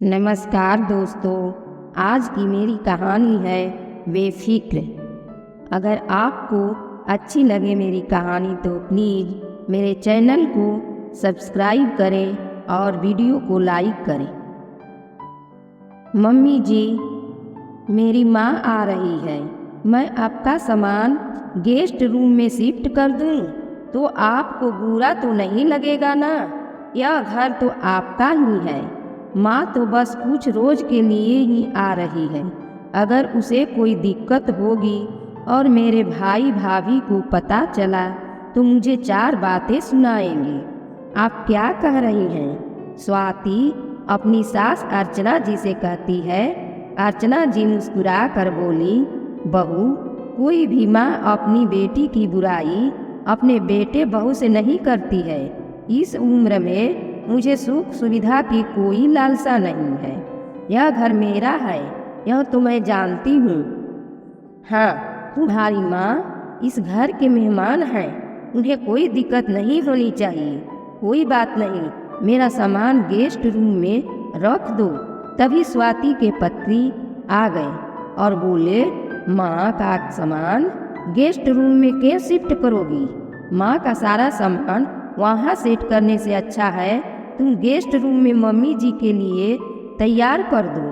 नमस्कार दोस्तों, आज की मेरी कहानी है बेफिक्र। अगर आपको अच्छी लगे मेरी कहानी तो प्लीज़ मेरे चैनल को सब्सक्राइब करें और वीडियो को लाइक करें। मम्मी जी, मेरी माँ आ रही है। मैं आपका सामान गेस्ट रूम में शिफ्ट कर दूँ तो आपको बुरा तो नहीं लगेगा ना? यह घर तो आपका ही है। माँ तो बस कुछ रोज के लिए ही आ रही है। अगर उसे कोई दिक्कत होगी और मेरे भाई भाभी को पता चला तो मुझे 4 बातें सुनाएंगे। आप क्या कह रही हैं? स्वाति अपनी सास अर्चना जी से कहती है। अर्चना जी मुस्कुरा कर बोली, बहू, कोई भी माँ अपनी बेटी की बुराई अपने बेटे बहू से नहीं करती है। इस उम्र में मुझे सुख सुविधा की कोई लालसा नहीं है। यह घर मेरा है, यह तो मैं जानती हूँ। हाँ, तुम्हारी माँ इस घर के मेहमान हैं, उन्हें कोई दिक्कत नहीं होनी चाहिए। कोई बात नहीं, मेरा सामान गेस्ट रूम में रख दो। तभी स्वाति के पति आ गए और बोले, माँ का सामान गेस्ट रूम में क्यों शिफ्ट करोगी? माँ का सारा सामान वहाँ सेट करने से अच्छा है तुम गेस्ट रूम में मम्मी जी के लिए तैयार कर दो।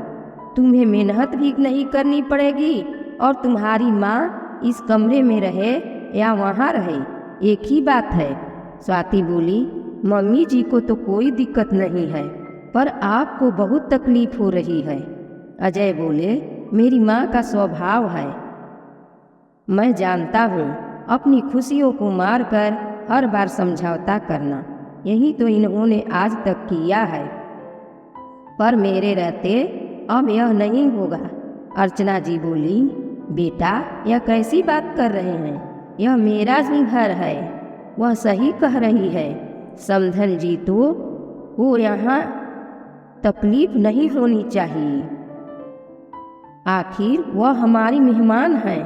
तुम्हें मेहनत भी नहीं करनी पड़ेगी और तुम्हारी माँ इस कमरे में रहे या वहाँ रहे, एक ही बात है। स्वाति बोली, मम्मी जी को तो कोई दिक्कत नहीं है, पर आपको बहुत तकलीफ हो रही है। अजय बोले, मेरी माँ का स्वभाव है, मैं जानता हूँ। अपनी खुशियों को मारकर हर बार समझौता करना, यही तो इन्होंने आज तक किया है। पर मेरे रहते अब यह नहीं होगा। अर्चना जी बोली, बेटा, यह कैसी बात कर रहे हैं? यह मेरा ही घर है। वह सही कह रही है। समधन जी तो वो यहाँ तकलीफ नहीं होनी चाहिए। आखिर वह हमारी मेहमान है।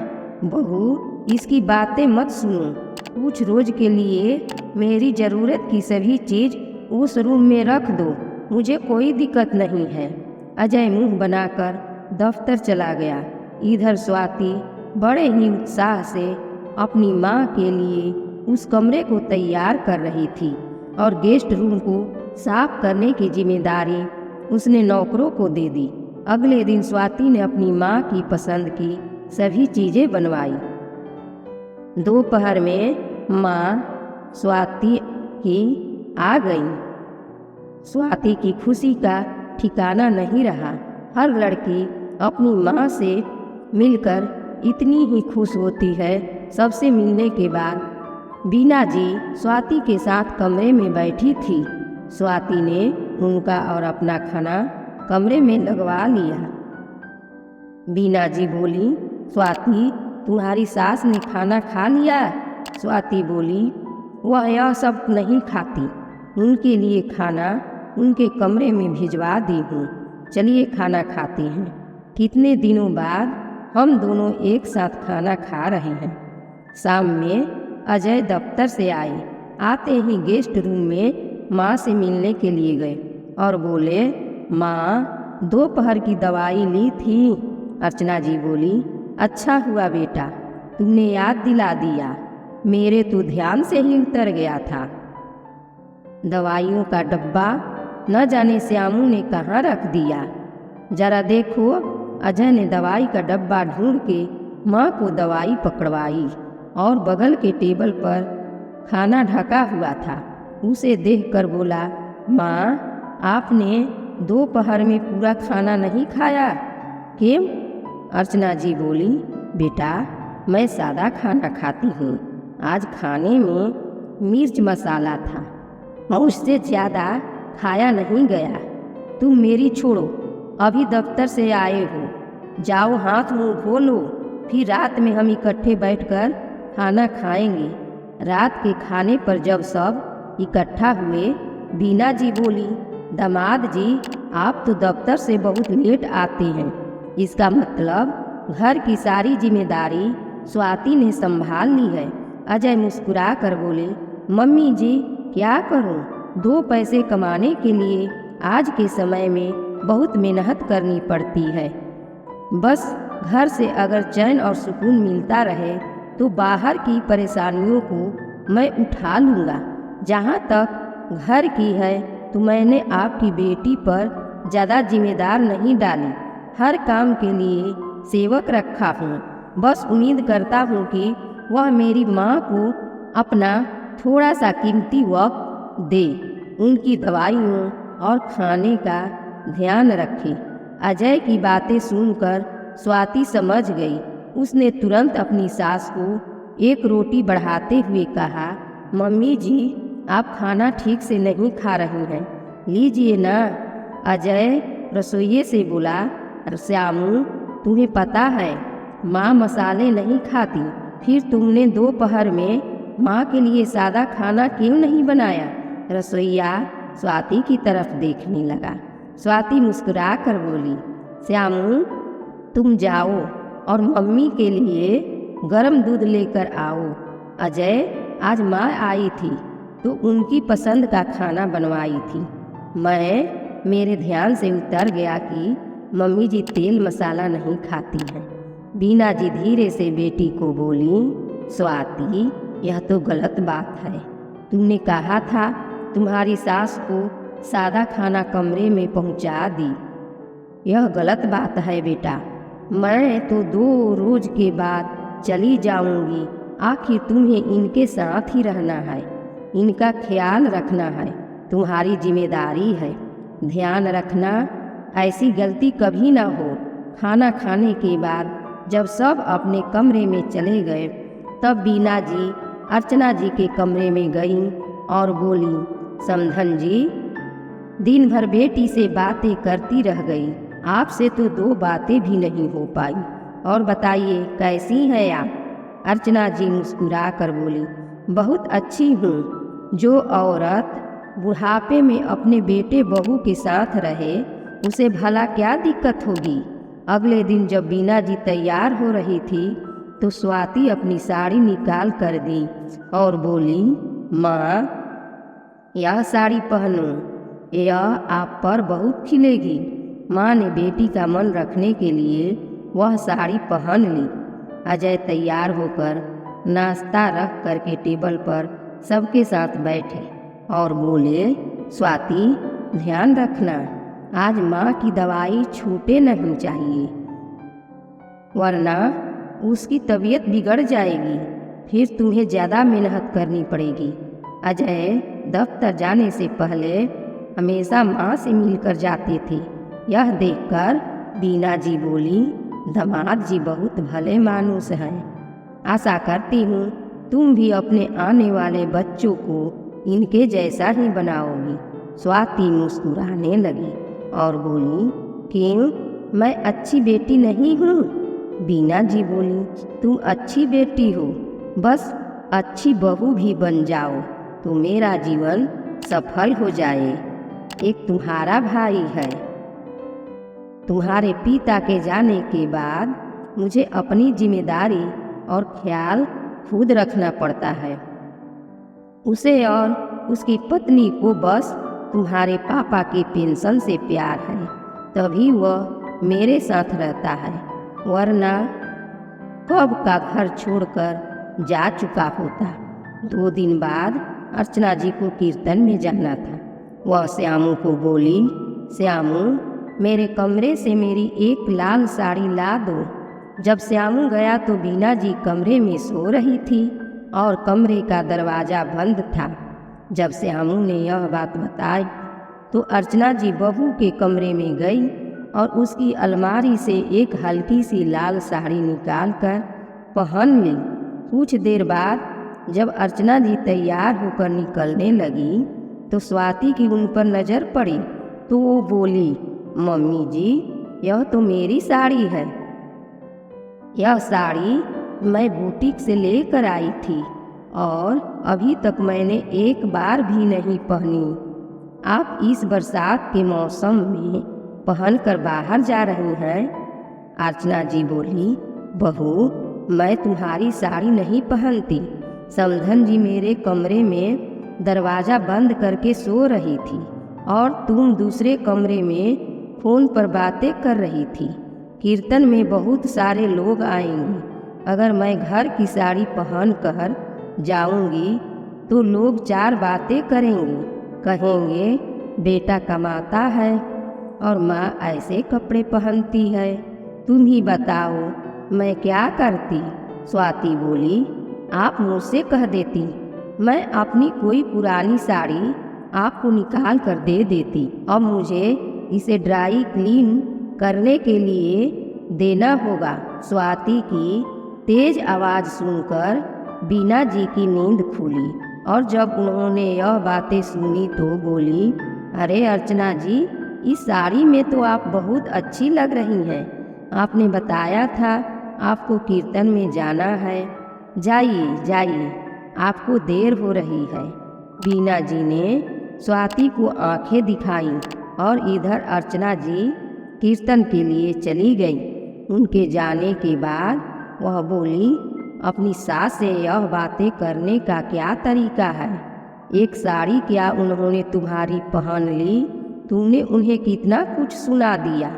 बहू, इसकी बातें मत सुनो। कुछ रोज के लिए मेरी ज़रूरत की सभी चीज़ उस रूम में रख दो, मुझे कोई दिक्कत नहीं है। अजय मुंह बनाकर दफ्तर चला गया। इधर स्वाति बड़े ही उत्साह से अपनी माँ के लिए उस कमरे को तैयार कर रही थी और गेस्ट रूम को साफ करने की जिम्मेदारी उसने नौकरों को दे दी। अगले दिन स्वाति ने अपनी माँ की पसंद की सभी चीज़ें बनवाई। दोपहर में माँ स्वाति की आ गई। स्वाति की खुशी का ठिकाना नहीं रहा। हर लड़की अपनी माँ से मिलकर इतनी ही खुश होती है। सबसे मिलने के बाद बीना जी स्वाति के साथ कमरे में बैठी थी। स्वाति ने उनका और अपना खाना कमरे में लगवा लिया। बीना जी बोली, स्वाति, तुम्हारी सास ने खाना खा लिया? स्वाति बोली, वह यह सब नहीं खाती, उनके लिए खाना उनके कमरे में भिजवा दी हूँ। चलिए खाना खाते हैं। कितने दिनों बाद हम दोनों एक साथ खाना खा रहे हैं। शाम में अजय दफ्तर से आए। आते ही गेस्ट रूम में माँ से मिलने के लिए गए और बोले, माँ, दोपहर की दवाई ली थी? अर्चना जी बोली, अच्छा हुआ बेटा, तुमने याद दिला दिया, मेरे तो ध्यान से ही उतर गया था। दवाइयों का डब्बा न जाने श्यामू ने कहाँ रख दिया, जरा देखो। अजय ने दवाई का डब्बा ढूंढ के माँ को दवाई पकड़वाई और बगल के टेबल पर खाना ढका हुआ था। उसे देखकर बोला, माँ, आपने दोपहर में पूरा खाना नहीं खाया? क्यों? अर्चना जी बोली, बेटा, मैं सादा खाना खाती हूँ। आज खाने में मिर्च मसाला था और उससे ज़्यादा खाया नहीं गया। तुम मेरी छोड़ो, अभी दफ्तर से आए हो, जाओ हाथ मुंह धो लो, फिर रात में हम इकट्ठे बैठकर खाना खाएंगे। रात के खाने पर जब सब इकट्ठा हुए, बीना जी बोली, दामाद जी, आप तो दफ्तर से बहुत लेट आते हैं, इसका मतलब घर की सारी जिम्मेदारी स्वाति ने संभाल ली है। अजय मुस्कुरा कर बोले, मम्मी जी, क्या करूं? 2 पैसे कमाने के लिए आज के समय में बहुत मेहनत करनी पड़ती है। बस घर से अगर चैन और सुकून मिलता रहे तो बाहर की परेशानियों को मैं उठा लूँगा। जहाँ तक घर की है तो मैंने आपकी बेटी पर ज़्यादा जिम्मेदार नहीं डाली। हर काम के लिए सेवक रखा हूँ। बस उम्मीद करता हूँ कि वह मेरी माँ को अपना थोड़ा सा कीमती वक्त दे, उनकी दवाइयों और खाने का ध्यान रखे। अजय की बातें सुनकर स्वाति समझ गई। उसने तुरंत अपनी सास को एक रोटी बढ़ाते हुए कहा, मम्मी जी, आप खाना ठीक से नहीं खा रही हैं, लीजिए ना। अजय रसोइये से बोला, श्यामू, तुम्हें पता है माँ मसाले नहीं खाती, फिर तुमने दोपहर में माँ के लिए सादा खाना क्यों नहीं बनाया? रसोइया स्वाति की तरफ देखने लगा। स्वाति मुस्कुरा कर बोली, श्यामू, तुम जाओ और मम्मी के लिए गर्म दूध लेकर आओ। अजय, आज माँ आई थी तो उनकी पसंद का खाना बनवाई थी। मेरे ध्यान से उतर गया कि मम्मी जी तेल मसाला नहीं खाती हैं। बीना जी धीरे से बेटी को बोली, स्वाति, यह तो गलत बात है। तुमने कहा था तुम्हारी सास को सादा खाना कमरे में पहुंचा दी। यह गलत बात है बेटा। मैं तो 2 रोज के बाद चली जाऊंगी। आखिर तुम्हें इनके साथ ही रहना है, इनका ख्याल रखना है, तुम्हारी जिम्मेदारी है। ध्यान रखना ऐसी गलती कभी ना हो। खाना खाने के बाद जब सब अपने कमरे में चले गए तब बीना जी अर्चना जी के कमरे में गईं और बोली, समधन जी, दिन भर बेटी से बातें करती रह गई, आपसे तो 2 बातें भी नहीं हो पाई। और बताइए कैसी हैं आप? अर्चना जी मुस्कुरा कर बोली, बहुत अच्छी हूँ। जो औरत बुढ़ापे में अपने बेटे बहू के साथ रहे उसे भला क्या दिक्कत होगी। अगले दिन जब बीना जी तैयार हो रही थी तो स्वाति अपनी साड़ी निकाल कर दी और बोली, माँ, यह साड़ी पहनो, यह आप पर बहुत खिलेगी। माँ ने बेटी का मन रखने के लिए वह साड़ी पहन ली। अजय तैयार होकर नाश्ता रख करके टेबल पर सबके साथ बैठे और बोले, स्वाति, ध्यान रखना, आज माँ की दवाई छूटे नहीं चाहिए, वरना उसकी तबीयत बिगड़ जाएगी, फिर तुम्हें ज़्यादा मेहनत करनी पड़ेगी। अजय दफ्तर जाने से पहले हमेशा माँ से मिलकर जाते थे। यह देखकर बीना जी बोली, दामाद जी बहुत भले मानुस हैं। आशा करती हूँ तुम भी अपने आने वाले बच्चों को इनके जैसा ही बनाओगी। स्वाति मुस्कुराने लगी और बोली, क्यों, मैं अच्छी बेटी नहीं हूँ? बीना जी बोली, तुम अच्छी बेटी हो, बस अच्छी बहू भी बन जाओ तो मेरा जीवन सफल हो जाए। एक तुम्हारा भाई है। तुम्हारे पिता के जाने के बाद मुझे अपनी जिम्मेदारी और ख्याल खुद रखना पड़ता है। उसे और उसकी पत्नी को बस तुम्हारे पापा के पेंशन से प्यार है, तभी वह मेरे साथ रहता है, वरना कब का घर छोड़कर जा चुका होता। 2 दिन बाद अर्चना जी को कीर्तन में जाना था। वह श्यामू को बोली, श्यामू, मेरे कमरे से मेरी एक लाल साड़ी ला दो। जब श्यामू गया तो बीना जी कमरे में सो रही थी और कमरे का दरवाज़ा बंद था। जब श्यामू ने यह बात बताई तो अर्चना जी बहू के कमरे में गई और उसकी अलमारी से एक हल्की सी लाल साड़ी निकालकर पहन ली। कुछ देर बाद जब अर्चना जी तैयार होकर निकलने लगी तो स्वाति की उन पर नज़र पड़ी तो वो बोली, मम्मी जी, यह तो मेरी साड़ी है। यह साड़ी मैं बुटीक से लेकर आई थी और अभी तक मैंने एक बार भी नहीं पहनी। आप इस बरसात के मौसम में पहनकर बाहर जा रही हैं? अर्चना जी बोली, बहू, मैं तुम्हारी साड़ी नहीं पहनती। समधन जी मेरे कमरे में दरवाज़ा बंद करके सो रही थी और तुम दूसरे कमरे में फोन पर बातें कर रही थी। कीर्तन में बहुत सारे लोग आएंगे। अगर मैं घर की साड़ी पहन कर जाऊंगी तो लोग चार बातें करेंगे। कहेंगे बेटा कमाता है और माँ ऐसे कपड़े पहनती है। तुम ही बताओ मैं क्या करती। स्वाति बोली, आप मुझसे कह देती, मैं अपनी कोई पुरानी साड़ी आपको निकाल कर दे देती। अब मुझे इसे ड्राई क्लीन करने के लिए देना होगा। स्वाति की तेज आवाज़ सुनकर बीना जी की नींद खुली और जब उन्होंने यह बातें सुनी तो बोली, अरे अर्चना जी, इस साड़ी में तो आप बहुत अच्छी लग रही हैं। आपने बताया था आपको कीर्तन में जाना है। जाइए जाइए, आपको देर हो रही है। बीना जी ने स्वाति को आंखें दिखाईं और इधर अर्चना जी कीर्तन के लिए चली गई। उनके जाने के बाद वह बोली, अपनी सास से यह बातें करने का क्या तरीका है। एक साड़ी क्या उन्होंने तुम्हारी पहन ली, तुमने उन्हें कितना कुछ सुना दिया।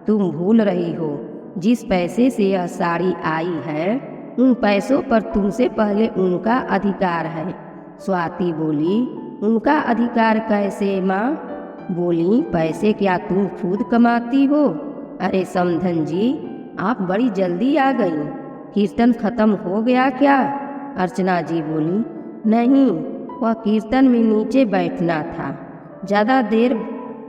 तुम भूल रही हो जिस पैसे से यह साड़ी आई है उन पैसों पर तुमसे पहले उनका अधिकार है। स्वाति बोली, उनका अधिकार कैसे माँ? बोली, पैसे क्या तुम खुद कमाती हो? अरे समधन जी, आप बड़ी जल्दी आ गई। कीर्तन खत्म हो गया क्या? अर्चना जी बोली, नहीं, वह कीर्तन में नीचे बैठना था। ज़्यादा देर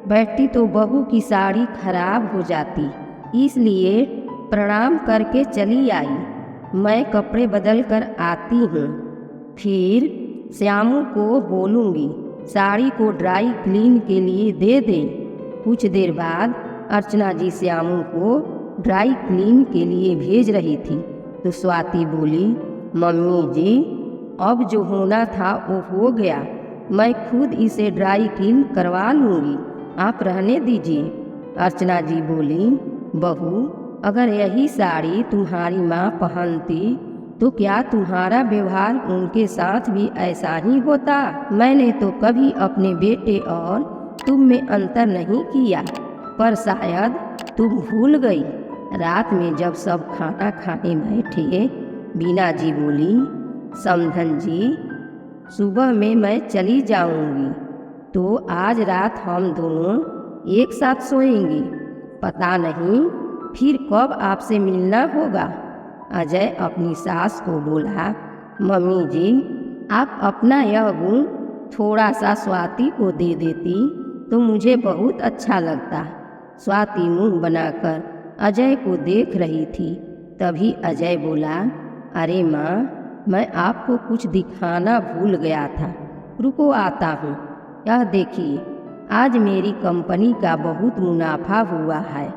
बैठती तो बहू की साड़ी खराब हो जाती, इसलिए प्रणाम करके चली आई। मैं कपड़े बदल कर आती हूँ, फिर श्यामू को बोलूँगी साड़ी को ड्राई क्लीन के लिए दे दे। कुछ देर बाद अर्चना जी श्यामू को ड्राई क्लीन के लिए भेज रही थी तो स्वाति बोली, मम्मी जी, अब जो होना था वो हो गया। मैं खुद इसे ड्राई क्लीन करवा लूँगी, आप रहने दीजिए। अर्चना जी बोली, बहू, अगर यही साड़ी तुम्हारी माँ पहनती तो क्या तुम्हारा व्यवहार उनके साथ भी ऐसा ही होता? मैंने तो कभी अपने बेटे और तुम में अंतर नहीं किया, पर शायद तुम भूल गई। रात में जब सब खाना खाने बैठे, बीना जी बोली, समधन जी, सुबह में मैं चली जाऊंगी तो आज रात हम दोनों एक साथ सोएंगे। पता नहीं फिर कब आपसे मिलना होगा। अजय अपनी सास को बोला, मम्मी जी, आप अपना यह गुण थोड़ा सा स्वाति को दे देती तो मुझे बहुत अच्छा लगता। स्वाति मुंह बनाकर अजय को देख रही थी। तभी अजय बोला, अरे माँ, मैं आपको कुछ दिखाना भूल गया था, रुको आता हूँ। यह देखिए, आज मेरी कंपनी का बहुत मुनाफा हुआ है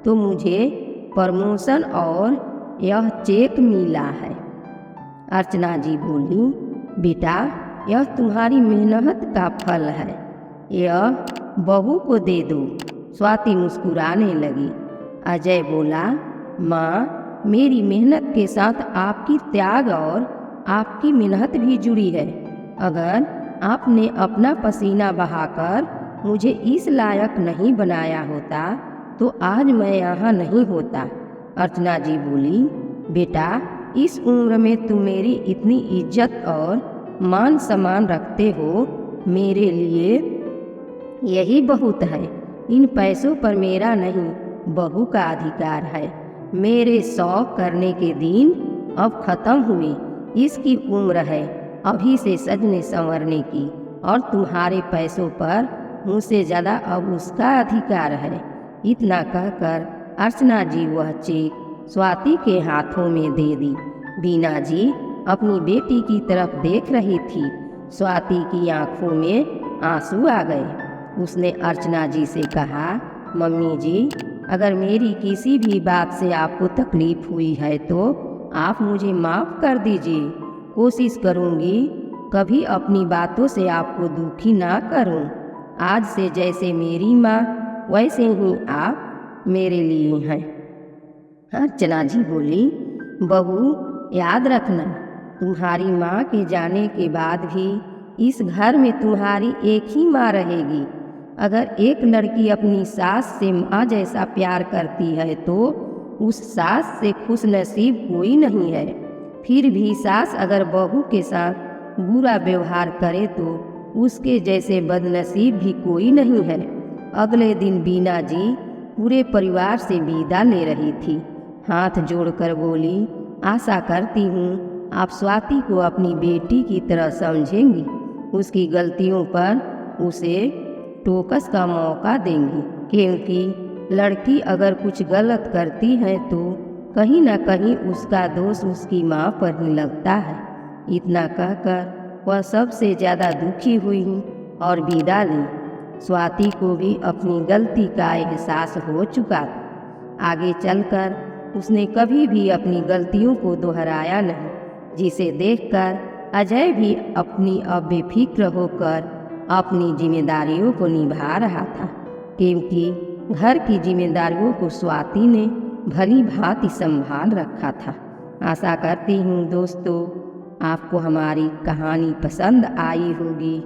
तो मुझे प्रमोशन और यह चेक मिला है। अर्चना जी बोली, बेटा, यह तुम्हारी मेहनत का फल है, यह बहू को दे दो। स्वाति मुस्कुराने लगी। अजय बोला, माँ, मेरी मेहनत के साथ आपकी त्याग और आपकी मेहनत भी जुड़ी है। अगर आपने अपना पसीना बहाकर मुझे इस लायक नहीं बनाया होता तो आज मैं यहाँ नहीं होता। अर्चना जी बोली, बेटा, इस उम्र में तुम मेरी इतनी इज्जत और मान सम्मान रखते हो, मेरे लिए यही बहुत है। इन पैसों पर मेरा नहीं, बहू का अधिकार है। मेरे शौक करने के दिन अब खत्म हुए। इसकी उम्र है अभी से सजने संवरने की, और तुम्हारे पैसों पर मुझसे ज़्यादा अब उसका अधिकार है। इतना कहकर अर्चना जी वह चेक स्वाति के हाथों में दे दी। बीना जी अपनी बेटी की तरफ देख रही थी। स्वाति की आंखों में आंसू आ गए। उसने अर्चना जी से कहा, मम्मी जी, अगर मेरी किसी भी बात से आपको तकलीफ हुई है तो आप मुझे माफ़ कर दीजिए। कोशिश करूँगी कभी अपनी बातों से आपको दुखी ना करूँ। आज से जैसे मेरी माँ वैसे ही आप मेरे लिए हैं। अर्चना जी बोली, बहू, याद रखना, तुम्हारी माँ के जाने के बाद भी इस घर में तुम्हारी एक ही माँ रहेगी। अगर एक लड़की अपनी सास से माँ जैसा प्यार करती है तो उस सास से खुश नसीब कोई नहीं है। फिर भी सास अगर बहू के साथ बुरा व्यवहार करे तो उसके जैसे बदनसीब भी कोई नहीं है। अगले दिन बीना जी पूरे परिवार से विदा ले रही थी। हाथ जोड़कर बोली, आशा करती हूँ आप स्वाति को अपनी बेटी की तरह समझेंगी, उसकी गलतियों पर उसे टोकस का मौका देंगी, क्योंकि लड़की अगर कुछ गलत करती है तो कहीं ना कहीं उसका दोष उसकी माँ पर ही लगता है। इतना कहकर वह सबसे ज़्यादा दुखी हुई और विदा ली। स्वाति को भी अपनी गलती का एहसास हो चुका था। आगे चलकर उसने कभी भी अपनी गलतियों को दोहराया नहीं, जिसे देखकर अजय भी अपनी अब बेफिक्र होकर अपनी जिम्मेदारियों को निभा रहा था, क्योंकि घर की जिम्मेदारियों को स्वाति ने भली भांति संभाल रखा था। आशा करती हूँ दोस्तों आपको हमारी कहानी पसंद आई होगी।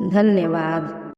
धन्यवाद।